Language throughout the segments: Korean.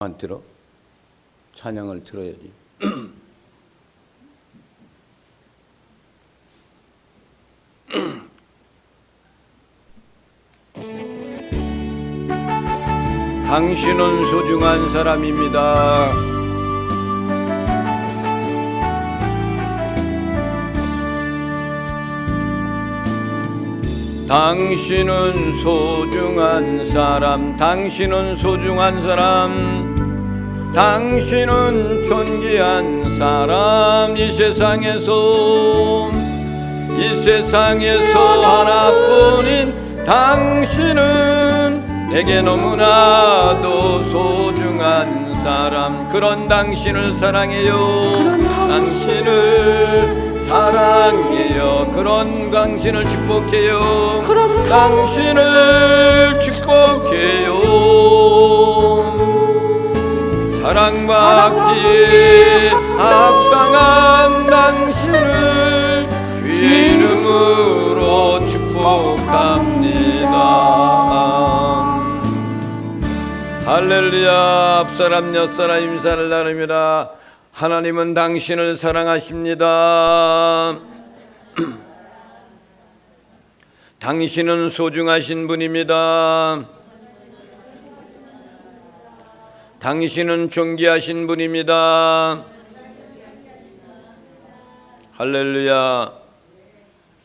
안 들어? 찬양을 들어야지. 당신은 소중한 사람입니다. 당신은 소중한 사람, 당신은 소중한 사람, 당신은 존귀한 사람. 이 세상에서 하나뿐인 당신은 내게 너무나도 소중한 사람. 그런 당신을 사랑해요. 당신을 사랑해요. 그런 당신을 축복해요. 당신을 축복해요. 사랑받기에 합당한 당신을 주의 이름으로 축복합니다. 할렐루야. 앞사람 옆사람 임사를 나눕니다. 하나님은 당신을 사랑하십니다. 당신은 소중하신 분입니다. 당신은 존귀하신 분입니다. 할렐루야.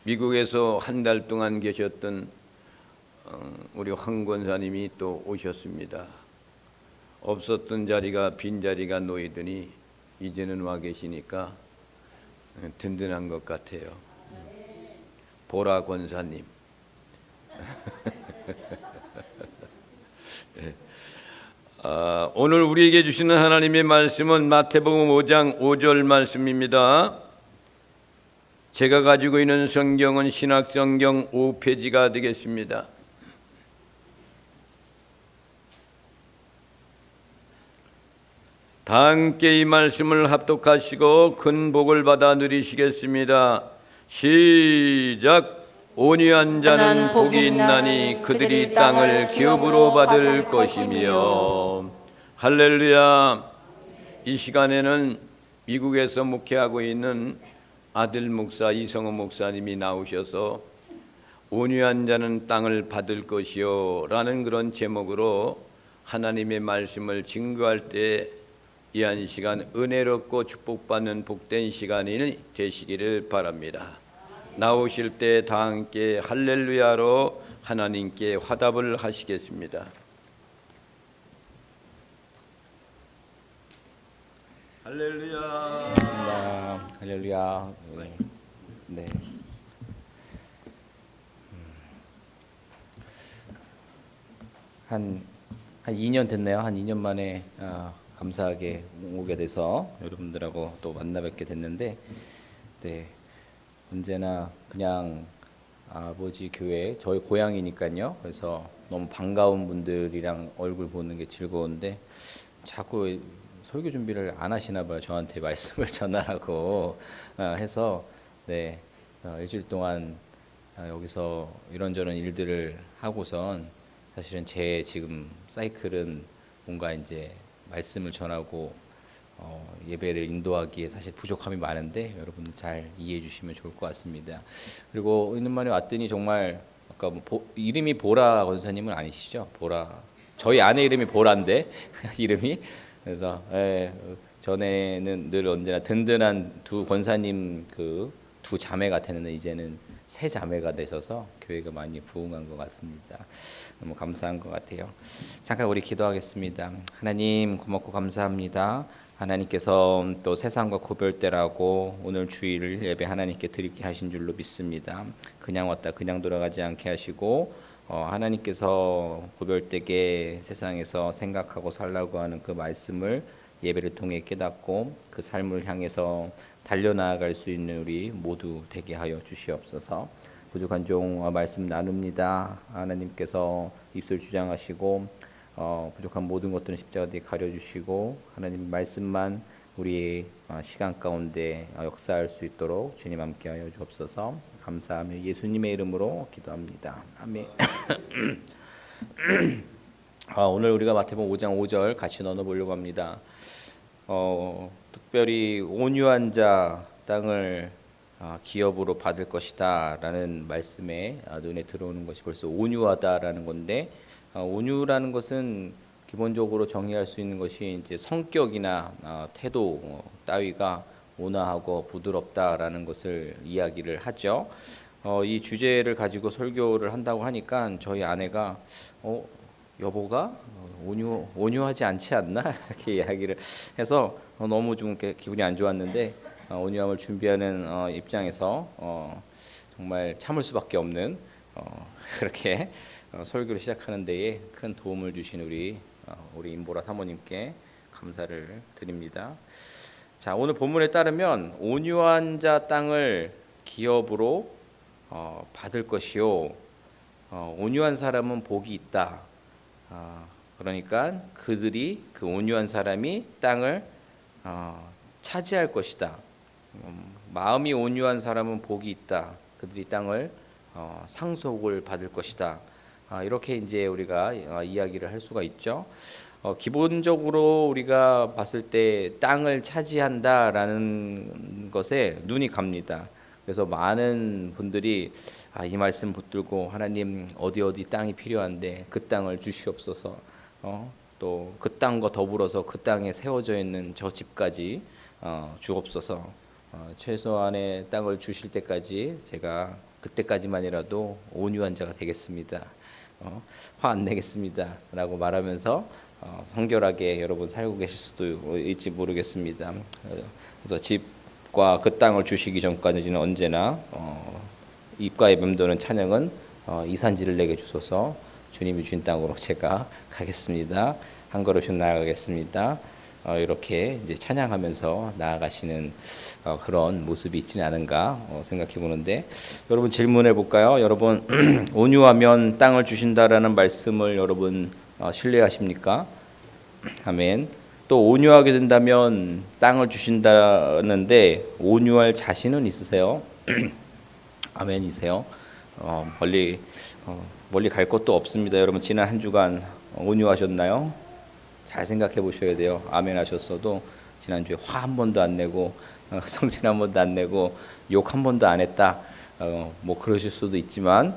미국에서 한 달 동안 계셨던 우리 황 권사님이 또 오셨습니다. 없었던 자리가 빈자리가 놓이더니 이제는 와 계시니까 든든한 것 같아요. 보라 권사님. 오늘 우리에게 주시는 하나님의 말씀은 마태복음 5장 5절 말씀입니다. 제가 가지고 있는 성경은 신약성경 5페이지가 되겠습니다. 다 함께 이 말씀을 합독하시고 큰 복을 받아 누리시겠습니다. 시작. 온유한 자는 복이 있나니 그들이 땅을 기업으로 받을 것이며. 할렐루야. 이 시간에는 미국에서 목회하고 있는 아들 목사 이성호 목사님이 나오셔서 온유한 자는 땅을 받을 것이요 라는 그런 제목으로 하나님의 말씀을 증거할 때 이 한 시간 은혜롭고 축복받는 복된 시간이 되시기를 바랍니다. 나오실 때 다 함께 할렐루야로 하나님께 화답을 하시겠습니다. 할렐루야. 할렐루야. 네. 한 2년 됐네요. 한 2년 만에 감사하게 오게 돼서 여러분들하고 또 만나 뵙게 됐는데, 네, 언제나 그냥 아버지 교회 저희 고향이니까요. 그래서 너무 반가운 분들이랑 얼굴 보는 게 즐거운데 자꾸 설교 준비를 안 하시나 봐요. 저한테 말씀을 전하라고 해서 네, 일주일 동안 여기서 이런저런 일들을 하고선 사실은 제 지금 사이클은 뭔가 이제 말씀을 전하고 예배를 인도하기에 사실 부족함이 많은데 여러분들 잘 이해해 주시면 좋을 것 같습니다. 그리고 있는 말에 왔더니 정말 아까 이름이 보라 권사님은 아니시죠? 보라. 저희 아내 이름이 보라인데 이름이. 그래서 전에는 늘 언제나 든든한 두 권사님 그 두 자매 같았는데 이제는 세 자매가 되셔서 교회가 많이 부흥한 것 같습니다. 너무 감사한 것 같아요. 잠깐 우리 기도하겠습니다. 하나님 고맙고 감사합니다. 하나님께서 또 세상과 구별되라고 오늘 주일을 예배 하나님께 드리게 하신 줄로 믿습니다. 그냥 왔다 그냥 돌아가지 않게 하시고 하나님께서 구별되게 세상에서 생각하고 살라고 하는 그 말씀을 예배를 통해 깨닫고 그 삶을 향해서 달려나갈 수 있는 우리 모두 되게 하여 주시옵소서. 부족한 종 말씀 나눕니다. 하나님께서 입술 주장하시고 부족한 모든 것들은 십자가 뒤에 가려주시고 하나님 말씀만 우리의 시간 가운데 역사할 수 있도록 주님 함께하여 주옵소서. 감사하며 예수님의 이름으로 기도합니다. 아멘. 오늘 우리가 마태복음 5장 5절 같이 나눠보려고 합니다. 특별히 온유한 자 땅을 기업으로 받을 것이다 라는 말씀에 눈에 들어오는 것이 벌써 온유하다라는 건데, 온유라는 것은 기본적으로 정의할 수 있는 것이 이제 성격이나 태도 따위가 온화하고 부드럽다라는 것을 이야기를 하죠. 이 주제를 가지고 설교를 한다고 하니까 저희 아내가 여보가 온유하지 않지 않나 이렇게 이야기를 해서 너무 좀 이렇게 기분이 안 좋았는데, 온유함을 준비하는 입장에서 정말 참을 수밖에 없는 그렇게 설교를 시작하는 데에 큰 도움을 주신 우리 임보라 사모님께 감사를 드립니다. 자, 오늘 본문에 따르면 온유한 자 땅을 기업으로 받을 것이요, 온유한 사람은 복이 있다. 그러니까 그들이, 그 온유한 사람이 땅을 차지할 것이다. 마음이 온유한 사람은 복이 있다. 그들이 땅을 상속을 받을 것이다. 이렇게 이제 우리가 이야기를 할 수가 있죠. 기본적으로 우리가 봤을 때 땅을 차지한다라는 것에 눈이 갑니다. 그래서 많은 분들이 이 말씀 붙들고 하나님 어디 땅이 필요한데 그 땅을 주시옵소서, 또 그 땅과 더불어서 그 땅에 세워져 있는 저 집까지 주옵소서, 최소한의 땅을 주실 때까지 제가 그때까지만이라도 온유한 자가 되겠습니다, 화 안 내겠습니다 라고 말하면서 성결하게 여러분 살고 계실 수도 있지 모르겠습니다. 그래서 집과 그 땅을 주시기 전까지는 언제나 입가에 맴도는 찬양은 이산지를 내게 주소서, 주님이 주신 땅으로 제가 가겠습니다, 한 걸음씩 나아가겠습니다, 이렇게 이제 찬양하면서 나아가시는 그런 모습이 있지는 않은가 생각해 보는데, 여러분 질문해 볼까요? 여러분 온유하면 땅을 주신다라는 말씀을 여러분 신뢰하십니까? 아멘. 또 온유하게 된다면 땅을 주신다는데 온유할 자신은 있으세요? 아멘이세요? 멀리 갈 것도 없습니다. 여러분 지난 한 주간 온유하셨나요? 잘 생각해 보셔야 돼요. 아멘 하셨어도 지난주에 화 한 번도 안 내고 성질 한 번도 안 내고 욕 한 번도 안 했다, 뭐 그러실 수도 있지만,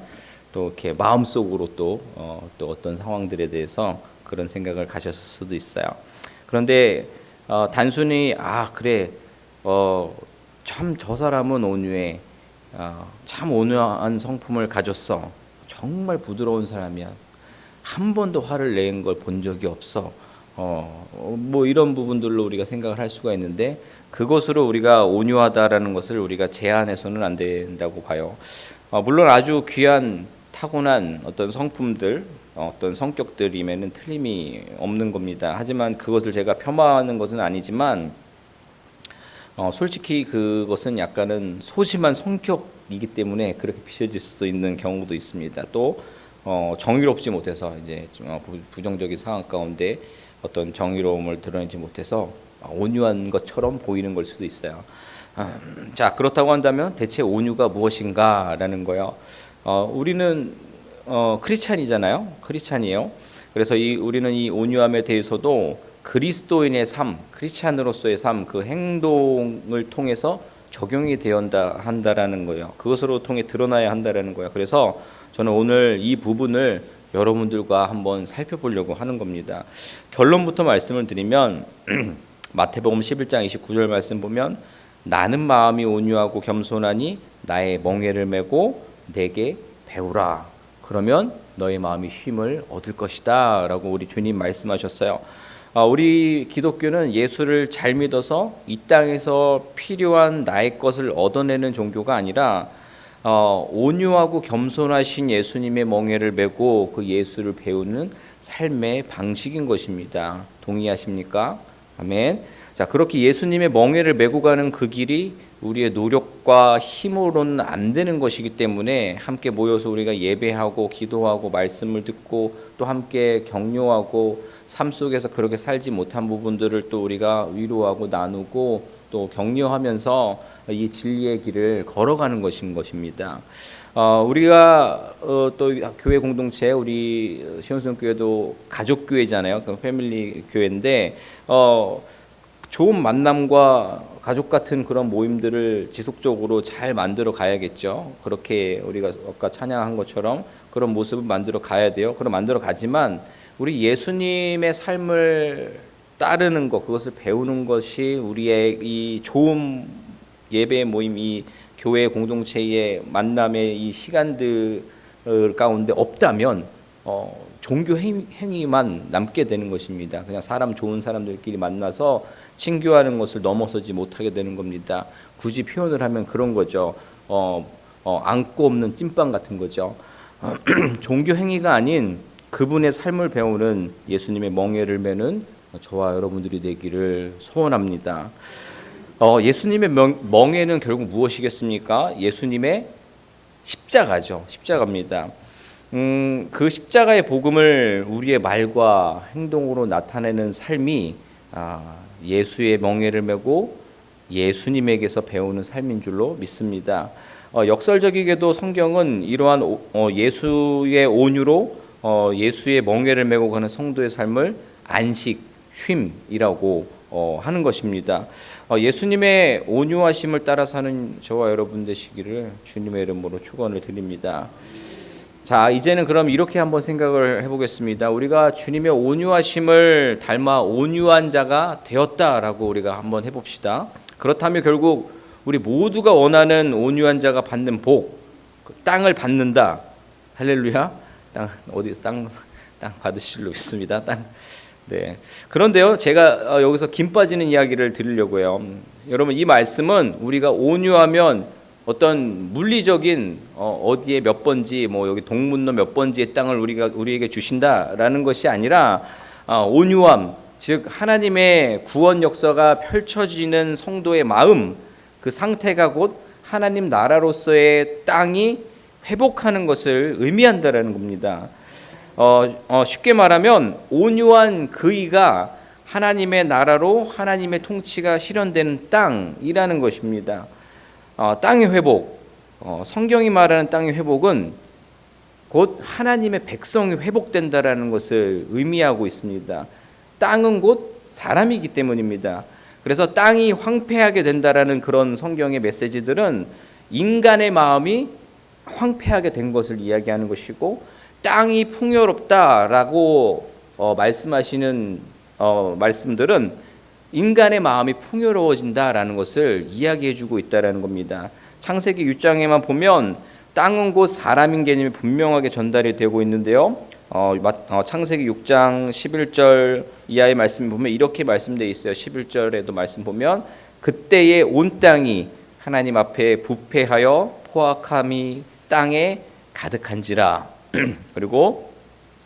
또 이렇게 마음속으로 또 어떤 상황들에 대해서 그런 생각을 가셨을 수도 있어요. 그런데 단순히 그래 참 저 사람은 온유해, 참 온유한 성품을 가졌어, 정말 부드러운 사람이야, 한 번도 화를 낸 걸 본 적이 없어, 뭐 이런 부분들로 우리가 생각을 할 수가 있는데, 그것으로 우리가 온유하다라는 것을 우리가 제한해서는 안 된다고 봐요. 물론 아주 귀한 타고난 어떤 성품들, 어떤 성격들임에는 틀림이 없는 겁니다. 하지만 그것을 제가 폄하하는 것은 아니지만, 솔직히 그것은 약간은 소심한 성격이기 때문에 그렇게 비춰질 수도 있는 경우도 있습니다. 또 정의롭지 못해서 이제 부정적인 상황 가운데 어떤 정의로움을 드러내지 못해서 온유한 것처럼 보이는 걸 수도 있어요. 자, 그렇다고 한다면 대체 온유가 무엇인가라는 거요. 우리는 크리스찬이잖아요. 크리스찬이에요. 그래서 우리는 이 온유함에 대해서도 그리스도인의 삶, 크리스찬으로서의 삶, 그 행동을 통해서 적용이 되어야 한다라는 거예요. 그것으로 통해 드러나야 한다라는 거예요. 그래서 저는 오늘 이 부분을 여러분들과 한번 살펴보려고 하는 겁니다. 결론부터 말씀을 드리면 마태복음 11장 29절 말씀 보면, 나는 마음이 온유하고 겸손하니 나의 멍에를 메고 내게 배우라. 그러면 너의 마음이 쉼을 얻을 것이다 라고 우리 주님 말씀하셨어요. 우리 기독교는 예수를 잘 믿어서 이 땅에서 필요한 나의 것을 얻어내는 종교가 아니라 온유하고 겸손하신 예수님의 멍에를 메고 그 예수를 배우는 삶의 방식인 것입니다. 동의하십니까? 아멘. 자, 그렇게 예수님의 멍에를 메고 가는 그 길이 우리의 노력과 힘으로는 안 되는 것이기 때문에 함께 모여서 우리가 예배하고 기도하고 말씀을 듣고 또 함께 격려하고 삶 속에서 그렇게 살지 못한 부분들을 또 우리가 위로하고 나누고 또 격려하면서 이 진리의 길을 걸어가는 것입니다. 우리가 또 교회 공동체, 우리 시온성 교회도 가족 교회잖아요. 그 패밀리 교회인데 좋은 만남과 가족 같은 그런 모임들을 지속적으로 잘 만들어 가야겠죠. 그렇게 우리가 아까 찬양한 것처럼 그런 모습을 만들어 가야 돼요. 그럼 만들어 가지만 우리 예수님의 삶을 따르는 것, 그것을 배우는 것이 우리의 이 좋은 예배 모임, 이 교회 공동체의 만남의 이 시간들 가운데 없다면 종교 행위만 남게 되는 것입니다. 그냥 좋은 사람들끼리 만나서 친교하는 것을 넘어서지 못하게 되는 겁니다. 굳이 표현을 하면 그런 거죠. 안고 없는 찐빵 같은 거죠. 종교 행위가 아닌 그분의 삶을 배우는 예수님의 멍에를 매는 저와 여러분들이 되기를 소원합니다. 예수님의 멍에는 결국 무엇이겠습니까? 예수님의 십자가죠. 십자가입니다. 그 십자가의 복음을 우리의 말과 행동으로 나타내는 삶이 예수의 멍에를 메고 예수님에게서 배우는 삶인 줄로 믿습니다. 역설적이게도 성경은 이러한 예수의 온유로 예수의 멍에를 메고 가는 성도의 삶을 안식, 쉼이라고 하는 것입니다. 예수님의 온유하심을 따라 사는 저와 여러분 되시기를 주님의 이름으로 축원을 드립니다. 자, 이제는 그럼 이렇게 한번 생각을 해보겠습니다. 우리가 주님의 온유하심을 닮아 온유한 자가 되었다라고 우리가 한번 해봅시다. 그렇다면 결국 우리 모두가 원하는 온유한 자가 받는 복, 땅을 받는다. 할렐루야. 땅 받으실 수 있습니다. 네. 그런데요, 제가 여기서 김 빠지는 이야기를 드리려고 해요. 여러분, 이 말씀은 우리가 온유하면 어떤 물리적인 어디에 몇 번지, 여기 동문로 몇 번지의 땅을 우리에게 주신다라는 것이 아니라 온유함, 즉 하나님의 구원 역사가 펼쳐지는 성도의 마음, 그 상태가 곧 하나님 나라로서의 땅이 회복하는 것을 의미한다라는 겁니다. 쉽게 말하면 온유한 그의가 하나님의 나라로 하나님의 통치가 실현되는 땅이라는 것입니다. 땅의 회복, 성경이 말하는 땅의 회복은 곧 하나님의 백성이 회복된다라는 것을 의미하고 있습니다. 땅은 곧 사람이기 때문입니다. 그래서 땅이 황폐하게 된다라는 그런 성경의 메시지들은 인간의 마음이 황폐하게 된 것을 이야기하는 것이고, 땅이 풍요롭다라고 말씀하시는 말씀들은 인간의 마음이 풍요로워진다라는 것을 이야기해주고 있다라는 겁니다. 창세기 6장에만 보면 땅은 곧 사람인 개념이 분명하게 전달이 되고 있는데요. 창세기 6장 11절 이하의 말씀 보면 이렇게 말씀되어 있어요. 11절에도 말씀 보면 그때의 온 땅이 하나님 앞에 부패하여 포악함이 땅에 가득한지라. 그리고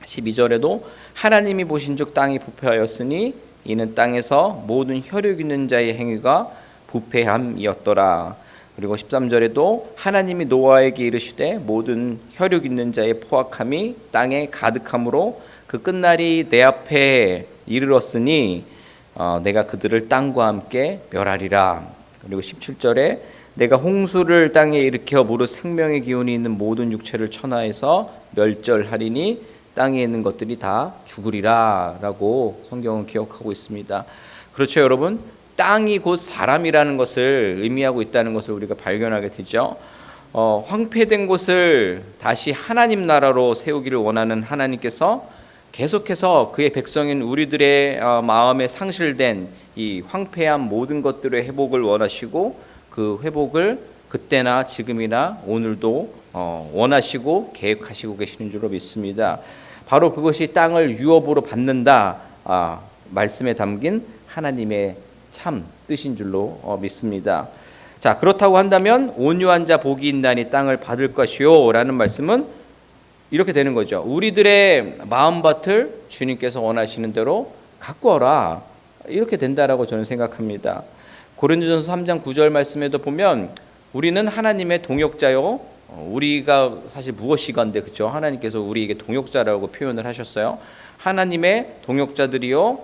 12절에도 하나님이 보신즉 땅이 부패하였으니 이는 땅에서 모든 혈육 있는 자의 행위가 부패함이었더라. 그리고 13절에도 하나님이 노아에게 이르시되 모든 혈육 있는 자의 포악함이 땅에 가득함으로 그 끝날이 내 앞에 이르렀으니 내가 그들을 땅과 함께 멸하리라. 그리고 17절에 내가 홍수를 땅에 일으켜 무릇 생명의 기운이 있는 모든 육체를 천하에서 멸절하리니 땅에 있는 것들이 다 죽으리라 라고 성경은 기억하고 있습니다. 그렇죠, 여러분? 땅이 곧 사람이라는 것을 의미하고 있다는 것을 우리가 발견하게 되죠. 황폐된 곳을 다시 하나님 나라로 세우기를 원하는 하나님께서 계속해서 그의 백성인 우리들의 마음에 상실된 이 황폐한 모든 것들의 회복을 원하시고, 그 회복을 그때나 지금이나 오늘도 원하시고 계획하시고 계시는 줄로 믿습니다. 바로 그것이 땅을 유업으로 받는다 말씀에 담긴 하나님의 참 뜻인 줄로 믿습니다. 자, 그렇다고 한다면 온유한 자 복이 있나니 땅을 받을 것이요 라는 말씀은 이렇게 되는 거죠. 우리들의 마음밭을 주님께서 원하시는 대로 가꾸어라, 이렇게 된다라고 저는 생각합니다. 고린도전서 3장 9절 말씀에도 보면 우리는 하나님의 동역자요, 우리가 사실 무엇이간데, 그렇죠? 하나님께서 우리에게 동역자라고 표현을 하셨어요. 하나님의 동역자들이요,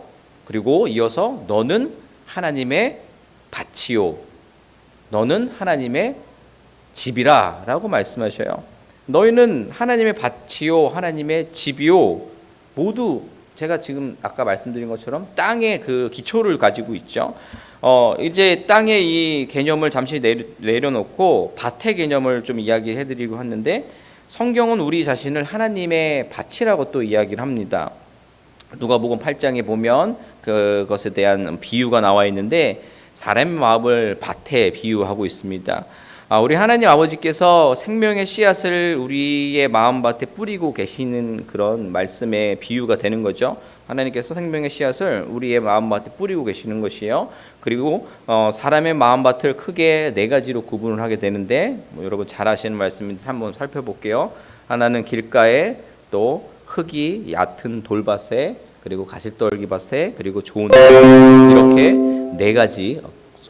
그리고 이어서 너는 하나님의 밭이요 너는 하나님의 집이라 라고 말씀하셔요. 너희는 하나님의 밭이요 하나님의 집이요 모두 제가 지금 아까 말씀드린 것처럼 땅의 그 기초를 가지고 있죠. 이제 땅의 이 개념을 잠시 내려놓고 밭의 개념을 좀 이야기해 드리고 하는데 성경은 우리 자신을 하나님의 밭이라고 또 이야기를 합니다. 누가복음 8장에 보면 그것에 대한 비유가 나와 있는데 사람의 마음을 밭에 비유하고 있습니다. 우리 하나님 아버지께서 생명의 씨앗을 우리의 마음밭에 뿌리고 계시는 그런 말씀의 비유가 되는 거죠. 하나님께서 생명의 씨앗을 우리의 마음밭에 뿌리고 계시는 것이에요. 그리고 사람의 마음밭을 크게 네 가지로 구분을 하게 되는데 여러분 잘 아시는 말씀인데 한번 살펴볼게요. 하나는 길가에, 또 흙이 얕은 돌밭에, 그리고 가시떨기밭에, 그리고 좋은 이렇게 네 가지.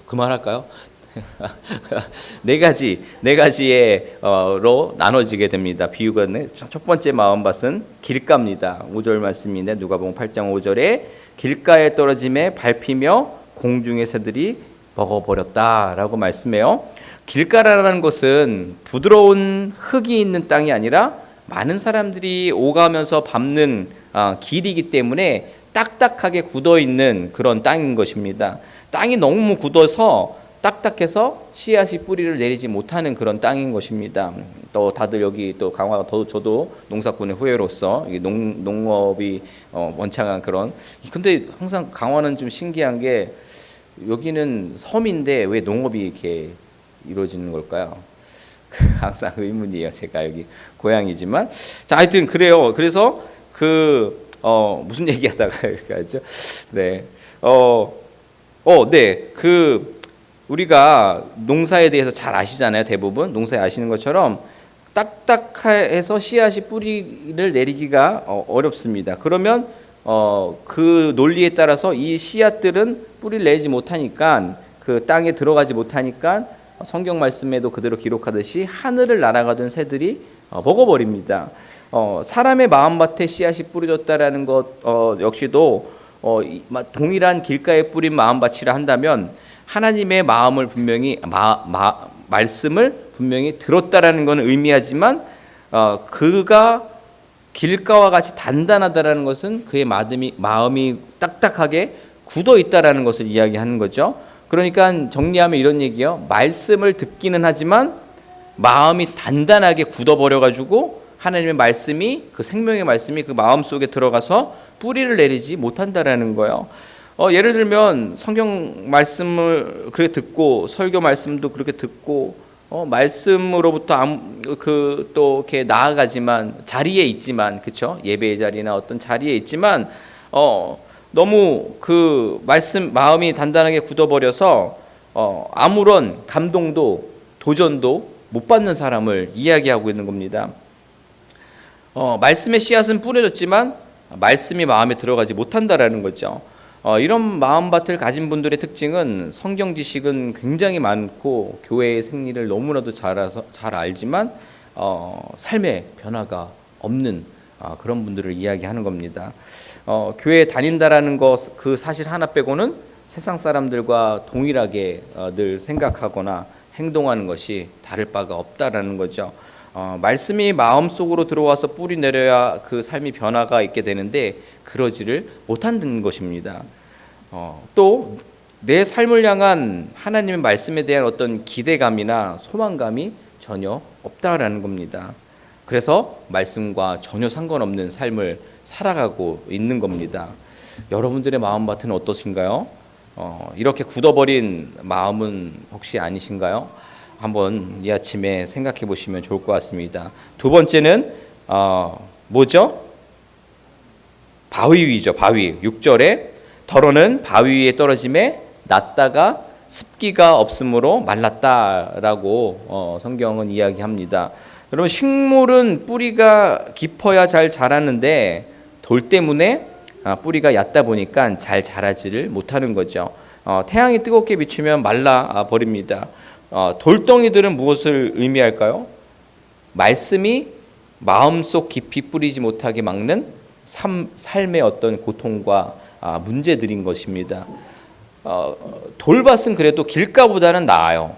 그만할까요? 네 가지로 나눠지게 됩니다. 비유가 첫 번째 마음밭은 길가입니다. 5절 말씀인데 누가복음 8장 5절에 길가에 떨어짐에 밟히며 공중의 새들이 먹어버렸다라고 말씀해요. 길가라는 것은 부드러운 흙이 있는 땅이 아니라 많은 사람들이 오가면서 밟는 길이기 때문에 딱딱하게 굳어 있는 그런 땅인 것입니다. 땅이 너무 굳어서 딱딱해서 씨앗이 뿌리를 내리지 못하는 그런 땅인 것입니다. 또 다들 여기 또 강화가 저도 농사꾼의 후예로서 농업이 원창한 그런. 근데 항상 강화는 좀 신기한 게 여기는 섬인데 왜 농업이 이렇게 이루어지는 걸까요? 항상 의문이에요. 제가 여기 고향이지만 자 하여튼 그래요. 그래서 무슨 얘기하다가 이렇게 하죠. 네, 우리가 농사에 대해서 잘 아시잖아요. 대부분 농사에 아시는 것처럼 딱딱해서 씨앗이 뿌리를 내리기가 어렵습니다. 그러면 그 논리에 따라서 이 씨앗들은 뿌리를 내지 못하니까 그 땅에 들어가지 못하니까 성경 말씀에도 그대로 기록하듯이 하늘을 날아가던 새들이 먹어버립니다. 사람의 마음밭에 씨앗이 뿌려졌다라는 것 역시도 동일한 길가에 뿌린 마음밭이라 한다면 하나님의 마음을 분명히 말씀을 분명히 들었다라는 것은 의미하지만 그가 길가와 같이 단단하다라는 것은 그의 마음이 딱딱하게 굳어 있다라는 것을 이야기하는 거죠. 그러니까 정리하면 이런 얘기예요. 말씀을 듣기는 하지만 마음이 단단하게 굳어버려 가지고 하나님의 말씀이 그 생명의 말씀이 그 마음 속에 들어가서 뿌리를 내리지 못한다라는 거예요. 예를 들면 성경 말씀을 그렇게 듣고 설교 말씀도 그렇게 듣고 말씀으로부터 또 이렇게 나아가지만 자리에 있지만 그렇죠? 예배의 자리나 어떤 자리에 있지만 너무 그 말씀 마음이 단단하게 굳어버려서 아무런 감동도 도전도 못 받는 사람을 이야기하고 있는 겁니다. 말씀의 씨앗은 뿌려졌지만 말씀이 마음에 들어가지 못한다라는 거죠. 이런 마음밭을 가진 분들의 특징은 성경 지식은 굉장히 많고 교회의 생리를 너무나도 잘 알지만 삶의 변화가 없는 그런 분들을 이야기하는 겁니다. 교회에 다닌다라는 것 그 사실 하나 빼고는 세상 사람들과 동일하게 늘 생각하거나 행동하는 것이 다를 바가 없다라는 거죠. 말씀이 마음속으로 들어와서 뿌리 내려야 그 삶이 변화가 있게 되는데 그러지를 못한다는 것입니다. 또 내 삶을 향한 하나님의 말씀에 대한 어떤 기대감이나 소망감이 전혀 없다라는 겁니다. 그래서 말씀과 전혀 상관없는 삶을 살아가고 있는 겁니다. 여러분들의 마음밭은 어떠신가요? 이렇게 굳어버린 마음은 혹시 아니신가요? 한번 이 아침에 생각해 보시면 좋을 것 같습니다. 두 번째는 뭐죠? 바위 위죠. 바위. 6절에 더러는 바위 위에 떨어짐에 났다가 습기가 없으므로 말랐다라고 성경은 이야기합니다. 여러분 식물은 뿌리가 깊어야 잘 자라는데 돌 때문에 뿌리가 얕다 보니까 잘 자라지를 못하는 거죠. 태양이 뜨겁게 비추면 말라 버립니다. 돌덩이들은 무엇을 의미할까요? 말씀이 마음속 깊이 뿌리지 못하게 막는 삶의 어떤 고통과 문제들인 것입니다. 돌밭은 그래도 길가보다는 나아요.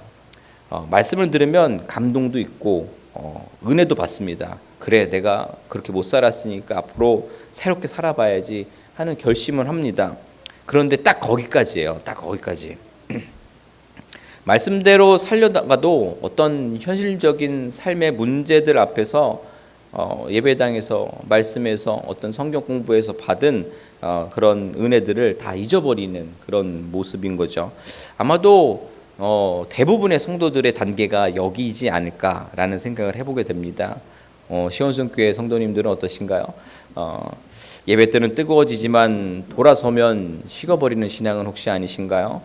말씀을 들으면 감동도 있고 은혜도 받습니다. 그래, 내가 그렇게 못 살았으니까 앞으로 새롭게 살아봐야지 하는 결심을 합니다. 그런데 딱 거기까지예요. 딱 거기까지. 말씀대로 살려다가도 어떤 현실적인 삶의 문제들 앞에서 예배당에서 말씀에서 어떤 성경 공부에서 받은 그런 은혜들을 다 잊어버리는 그런 모습인 거죠. 아마도 대부분의 성도들의 단계가 여기이지 않을까라는 생각을 해보게 됩니다. 시온성교회 성도님들은 어떠신가요? 예배 때는 뜨거워지지만 돌아서면 식어버리는 신앙은 혹시 아니신가요?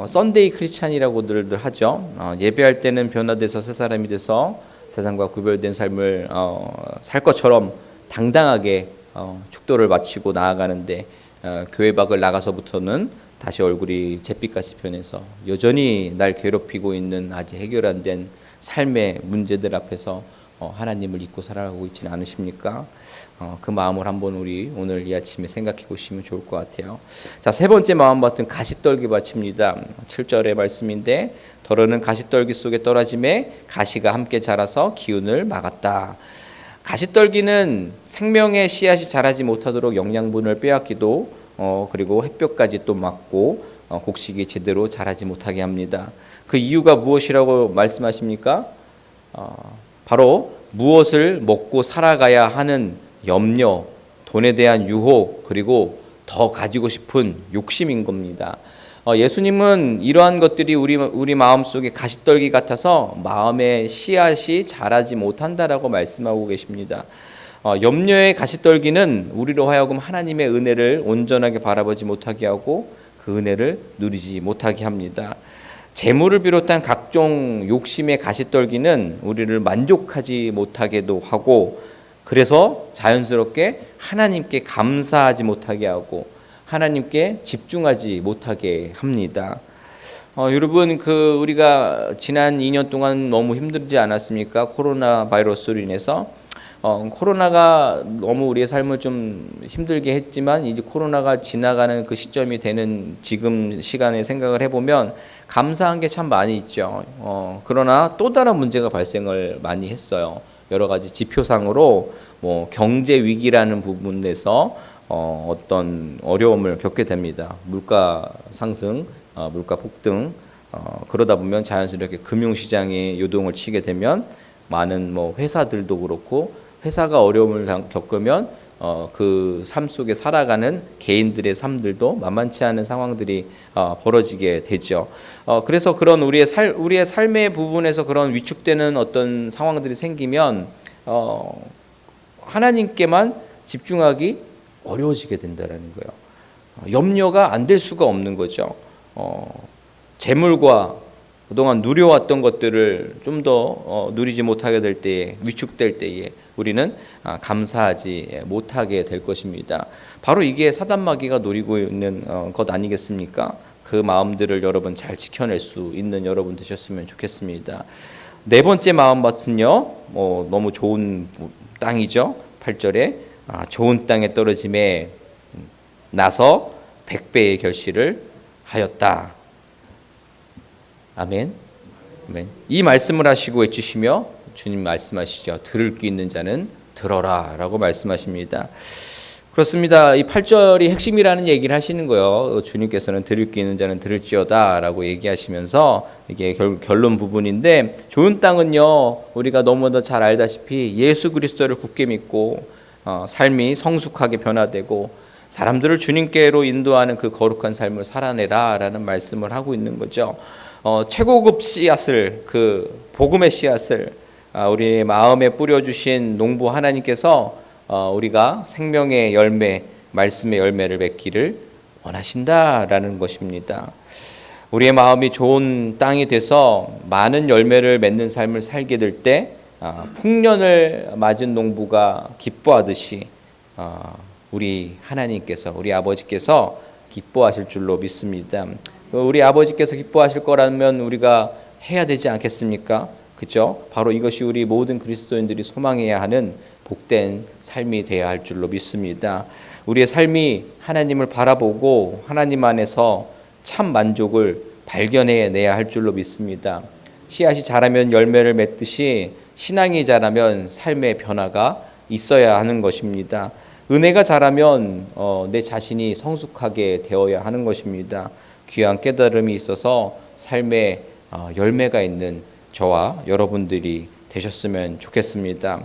썬데이 크리스찬이라고들 하죠. 예배할 때는 변화돼서 새 사람이 돼서 세상과 구별된 삶을 살 것처럼 당당하게 축도를 마치고 나아가는데 교회 밖을 나가서부터는 다시 얼굴이 잿빛같이 변해서 여전히 날 괴롭히고 있는 아직 해결 안 된 삶의 문제들 앞에서 하나님을 잊고 살아가고 있지는 않으십니까? 그 마음을 한번 우리 오늘 이 아침에 생각해 보시면 좋을 것 같아요. 자, 세 번째 마음밭은 가시떨기 밭입니다. 7절의 말씀인데 더러는 가시떨기 속에 떨어짐에 가시가 함께 자라서 기운을 막았다. 가시떨기는 생명의 씨앗이 자라지 못하도록 영양분을 빼앗기도 그리고 햇볕까지 또 막고 곡식이 제대로 자라지 못하게 합니다. 그 이유가 무엇이라고 말씀하십니까? 바로 무엇을 먹고 살아가야 하는 염려, 돈에 대한 유혹, 그리고 더 가지고 싶은 욕심인 겁니다. 예수님은 이러한 것들이 우리 마음속에 가시떨기 같아서 마음의 씨앗이 자라지 못한다라고 말씀하고 계십니다. 염려의 가시떨기는 우리로 하여금 하나님의 은혜를 온전하게 바라보지 못하게 하고 그 은혜를 누리지 못하게 합니다. 재물을 비롯한 각종 욕심의 가시떨기는 우리를 만족하지 못하게도 하고 그래서 자연스럽게 하나님께 감사하지 못하게 하고 하나님께 집중하지 못하게 합니다. 여러분 우리가 지난 2년 동안 너무 힘들지 않았습니까? 코로나 바이러스로 인해서 코로나가 너무 우리의 삶을 좀 힘들게 했지만 이제 코로나가 지나가는 그 시점이 되는 지금 시간에 생각을 해보면 감사한 게 참 많이 있죠. 그러나 또 다른 문제가 발생을 많이 했어요. 여러 가지 지표상으로 뭐 경제 위기라는 부분에서 어떤 어려움을 겪게 됩니다. 물가 상승, 물가 폭등, 그러다 보면 자연스럽게 금융시장에 요동을 치게 되면 많은 뭐 회사들도 그렇고 회사가 어려움을 겪으면 그 삶 속에 살아가는 개인들의 삶들도 만만치 않은 상황들이 벌어지게 되죠. 그래서 그런 우리의 삶의 부분에서 그런 위축되는 어떤 상황들이 생기면 하나님께만 집중하기 어려워지게 된다라는 거예요. 염려가 안 될 수가 없는 거죠. 재물과 그동안 누려왔던 것들을 좀 더 누리지 못하게 될 때에 위축될 때에 우리는 감사하지 못하게 될 것입니다. 바로 이게 사단마귀가 노리고 있는 것 아니겠습니까? 그 마음들을 여러분 잘 지켜낼 수 있는 여러분 되셨으면 좋겠습니다. 네 번째 마음밭은요, 너무 좋은 땅이죠. 8절에 좋은 땅에 떨어짐에 나서 100배의 결실을 하였다. 아멘. 아멘. 이 말씀을 하시고 외치시며 주님 말씀하시죠. 들을 귀 있는 자는 들어라 라고 말씀하십니다. 그렇습니다. 이 8절이 핵심이라는 얘기를 하시는 거예요. 주님께서는 들을 귀 있는 자는 들을지어다 라고 얘기하시면서 이게 결론 부분인데 좋은 땅은요 우리가 너무나 잘 알다시피 예수 그리스도를 굳게 믿고 삶이 성숙하게 변화되고 사람들을 주님께로 인도하는 그 거룩한 삶을 살아내라 라는 말씀을 하고 있는 거죠. 최고급 씨앗을 그 복음의 씨앗을 우리 마음에 뿌려주신 농부 하나님께서 우리가 생명의 열매, 말씀의 열매를 맺기를 원하신다라는 것입니다. 우리의 마음이 좋은 땅이 돼서 많은 열매를 맺는 삶을 살게 될 때 풍년을 맞은 농부가 기뻐하듯이 우리 하나님께서 우리 아버지께서 기뻐하실 줄로 믿습니다. 우리 아버지께서 기뻐하실 거라면 우리가 해야 되지 않겠습니까? 그렇죠? 바로 이것이 우리 모든 그리스도인들이 소망해야 하는 복된 삶이 되어야 할 줄로 믿습니다. 우리의 삶이 하나님을 바라보고 하나님 안에서 참 만족을 발견해내야 할 줄로 믿습니다. 씨앗이 자라면 열매를 맺듯이 신앙이 자라면 삶의 변화가 있어야 하는 것입니다. 은혜가 자라면 내 자신이 성숙하게 되어야 하는 것입니다. 귀한 깨달음이 있어서 삶에 열매가 있는 저와 여러분들이 되셨으면 좋겠습니다.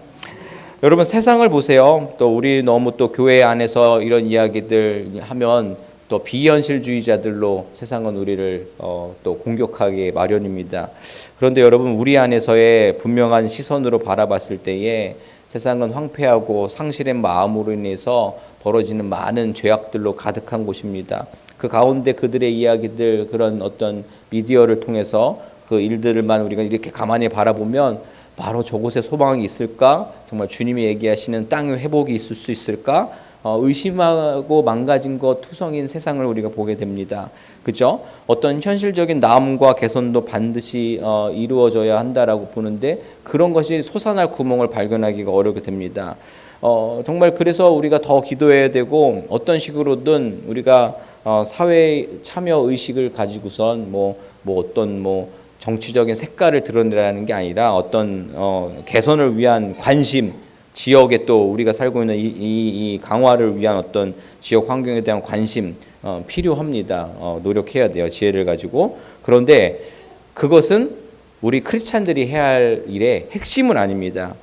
여러분, 세상을 보세요. 또 우리 너무 또 교회 안에서 이런 이야기들 하면 또 비현실주의자들로 세상은 우리를 또 공격하기 마련입니다. 그런데 여러분, 우리 안에서의 분명한 시선으로 바라봤을 때에 세상은 황폐하고 상실한 마음으로 인해서 벌어지는 많은 죄악들로 가득한 곳입니다. 그 가운데 그들의 이야기들, 그런 어떤 미디어를 통해서 그 일들만 우리가 이렇게 가만히 바라보면 바로 저곳에 소망이 있을까? 정말 주님이 얘기하시는 땅의 회복이 있을 수 있을까? 의심하고 망가진 것 투성인 세상을 우리가 보게 됩니다. 그죠? 어떤 현실적인 나음과 개선도 반드시 이루어져야 한다라고 보는데 그런 것이 솟아날 구멍을 발견하기가 어렵게 됩니다. 정말 그래서 우리가 더 기도해야 되고 어떤 식으로든 우리가 사회 참여 의식을 가지고선 어떤 정치적인 색깔을 드러내라는 게 아니라 어떤 개선을 위한 관심, 지역에 또 우리가 살고 있는 이 강화를 위한 어떤 지역 환경에 대한 관심 필요합니다. 노력해야 돼요. 지혜를 가지고. 그런데 그것은 우리 크리스찬들이 해야 할 일의 핵심은 아닙니다.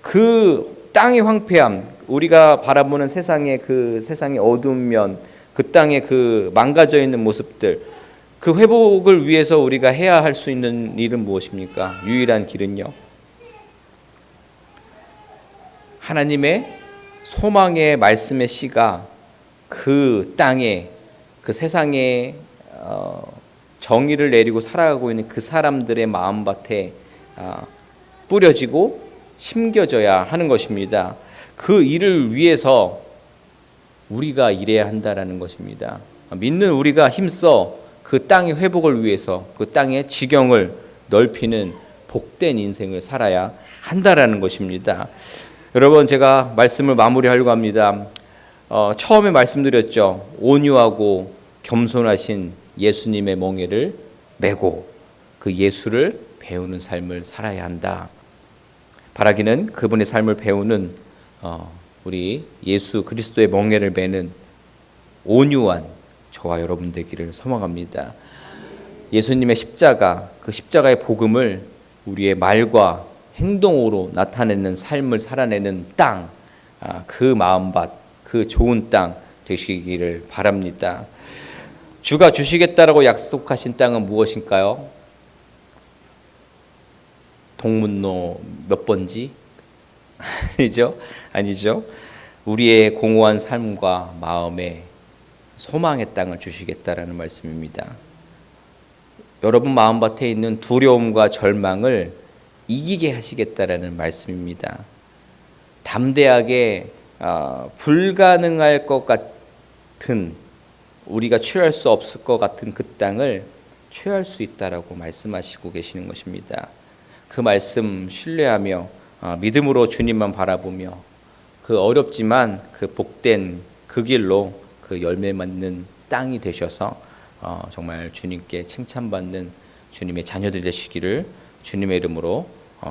그 땅의 황폐함, 우리가 바라보는 세상의 그 세상의 어두운 면, 그 땅의 그 망가져 있는 모습들, 그 회복을 위해서 우리가 해야 할 수 있는 일은 무엇입니까? 유일한 길은요, 하나님의 소망의 말씀의 씨가 그 땅에, 그 세상에 정의를 내리고 살아가고 있는 그 사람들의 마음밭에 뿌려지고 심겨져야 하는 것입니다. 그 일을 위해서 우리가 일해야 한다라는 것입니다. 믿는 우리가 힘써 그 땅의 회복을 위해서 그 땅의 지경을 넓히는 복된 인생을 살아야 한다라는 것입니다. 여러분, 제가 말씀을 마무리하려고 합니다. 처음에 말씀드렸죠. 온유하고 겸손하신 예수님의 멍에를 메고 그 예수를 배우는 삶을 살아야 한다. 바라기는 그분의 삶을 배우는 우리 예수 그리스도의 멍에를 메는 온유한 저와 여러분 되기를 소망합니다. 예수님의 십자가, 그 십자가의 복음을 우리의 말과 행동으로 나타내는 삶을 살아내는 땅, 그 마음밭, 그 좋은 땅 되시기를 바랍니다. 주가 주시겠다라고 약속하신 땅은 무엇일까요? 동문로 몇 번지? 아니죠. 우리의 공허한 삶과 마음에 소망의 땅을 주시겠다라는 말씀입니다. 여러분 마음밭에 있는 두려움과 절망을 이기게 하시겠다라는 말씀입니다. 담대하게 불가능할 것 같은, 우리가 취할 수 없을 것 같은 그 땅을 취할 수 있다라고 말씀하시고 계시는 것입니다. 그 말씀 신뢰하며 믿음으로 주님만 바라보며 그 어렵지만 그 복된 그 길로 그 열매 맺는 땅이 되셔서 정말 주님께 칭찬받는 주님의 자녀들 되시기를 주님의 이름으로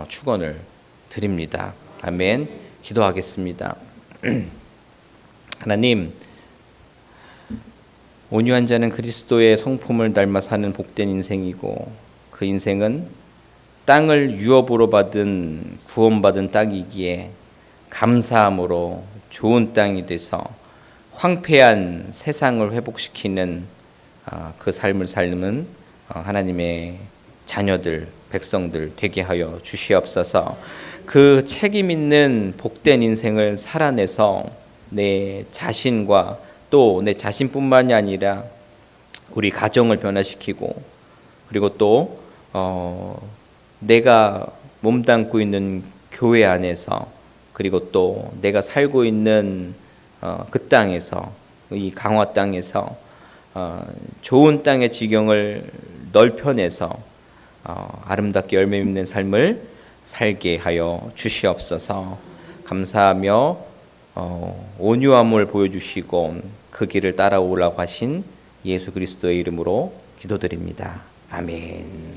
축원을 드립니다. 아멘. 기도하겠습니다. 하나님, 온유한 자는 그리스도의 성품을 닮아 사는 복된 인생이고 그 인생은 땅을 유업으로 받은 구원받은 땅이기에 감사함으로 좋은 땅이 돼서 황폐한 세상을 회복시키는 그 삶을 살는 하나님의 자녀들, 백성들 되게 하여 주시옵소서. 그 책임 있는 복된 인생을 살아내서 내 자신과 또 내 자신뿐만이 아니라 우리 가정을 변화시키고 그리고 또 내가 몸담고 있는 교회 안에서 그리고 또 내가 살고 있는 그 땅에서, 이 강화 땅에서 좋은 땅의 지경을 넓혀내서 아름답게 열매 맺는 삶을 살게 하여 주시옵소서. 감사하며 온유함을 보여주시고 그 길을 따라오라고 하신 예수 그리스도의 이름으로 기도드립니다. 아멘.